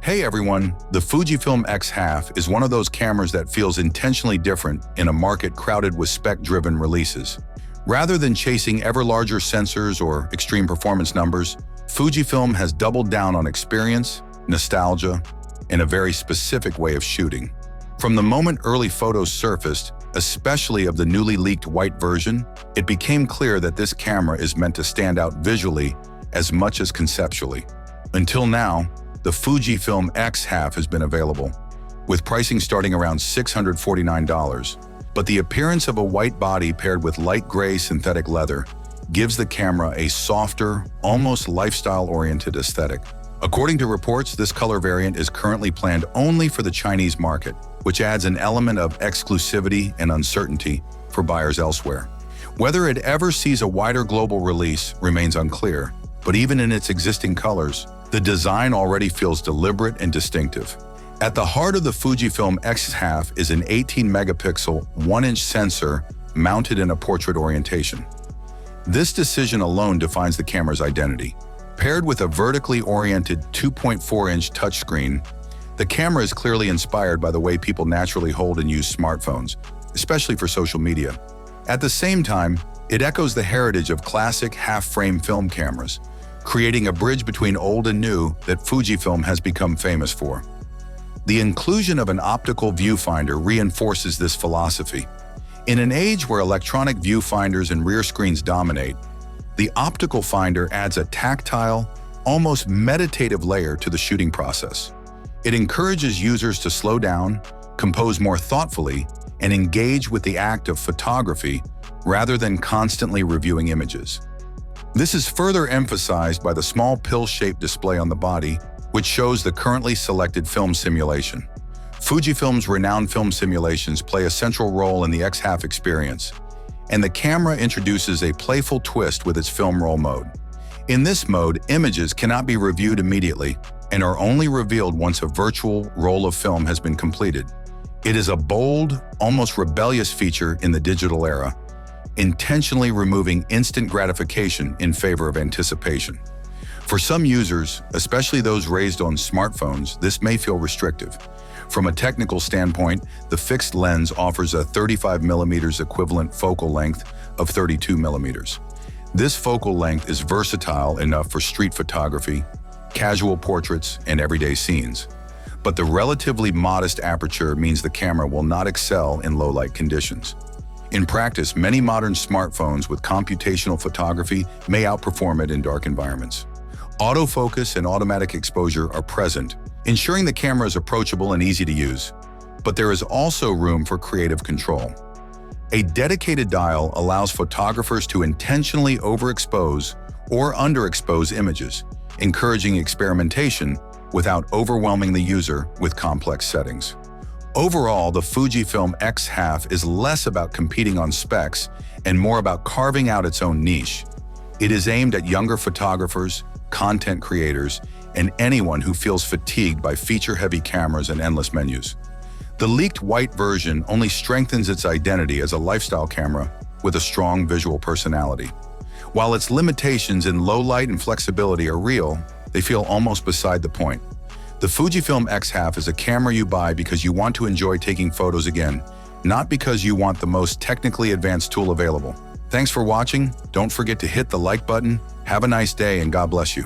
Hey everyone, the Fujifilm X half is one of those cameras that feels intentionally different in a market crowded with spec-driven releases. Rather than chasing ever larger sensors or extreme performance numbers, Fujifilm has doubled down on experience, nostalgia, and a very specific way of shooting. From the moment early photos surfaced, especially of the newly leaked white version, it became clear that this camera is meant to stand out visually as much as conceptually. Until now, the Fujifilm X half has been available, with pricing starting around $649, but the appearance of a white body paired with light gray synthetic leather gives the camera a softer, almost lifestyle-oriented aesthetic. According to reports, this color variant is currently planned only for the Chinese market, which adds an element of exclusivity and uncertainty for buyers elsewhere. Whether it ever sees a wider global release remains unclear, but even in its existing colors, the design already feels deliberate and distinctive. At the heart of the Fujifilm X half is an 18-megapixel, 1-inch sensor mounted in a portrait orientation. This decision alone defines the camera's identity. Paired with a vertically oriented 2.4-inch touchscreen, the camera is clearly inspired by the way people naturally hold and use smartphones, especially for social media. At the same time, it echoes the heritage of classic half-frame film cameras, creating a bridge between old and new that Fujifilm has become famous for. The inclusion of an optical viewfinder reinforces this philosophy. In an age where electronic viewfinders and rear screens dominate, the optical finder adds a tactile, almost meditative layer to the shooting process. It encourages users to slow down, compose more thoughtfully, and engage with the act of photography rather than constantly reviewing images. This is further emphasized by the small pill-shaped display on the body, which shows the currently selected film simulation. Fujifilm's renowned film simulations play a central role in the X half experience, and the camera introduces a playful twist with its film roll mode. In this mode, images cannot be reviewed immediately and are only revealed once a virtual roll of film has been completed. It is a bold, almost rebellious feature in the digital era, intentionally removing instant gratification in favor of anticipation. For some users, especially those raised on smartphones, this may feel restrictive. From a technical standpoint, the fixed lens offers a 35mm equivalent focal length of 32mm. This focal length is versatile enough for street photography, casual portraits, and everyday scenes. But the relatively modest aperture means the camera will not excel in low-light conditions. In practice, many modern smartphones with computational photography may outperform it in dark environments. Autofocus and automatic exposure are present, ensuring the camera is approachable and easy to use. But there is also room for creative control. A dedicated dial allows photographers to intentionally overexpose or underexpose images, encouraging experimentation without overwhelming the user with complex settings. Overall, the Fujifilm X half is less about competing on specs and more about carving out its own niche. It is aimed at younger photographers, content creators, and anyone who feels fatigued by feature-heavy cameras and endless menus. The leaked white version only strengthens its identity as a lifestyle camera with a strong visual personality. While its limitations in low light and flexibility are real, they feel almost beside the point. The Fujifilm X half is a camera you buy because you want to enjoy taking photos again, not because you want the most technically advanced tool available. Thanks for watching. Don't forget to hit the like button. Have a nice day and God bless you.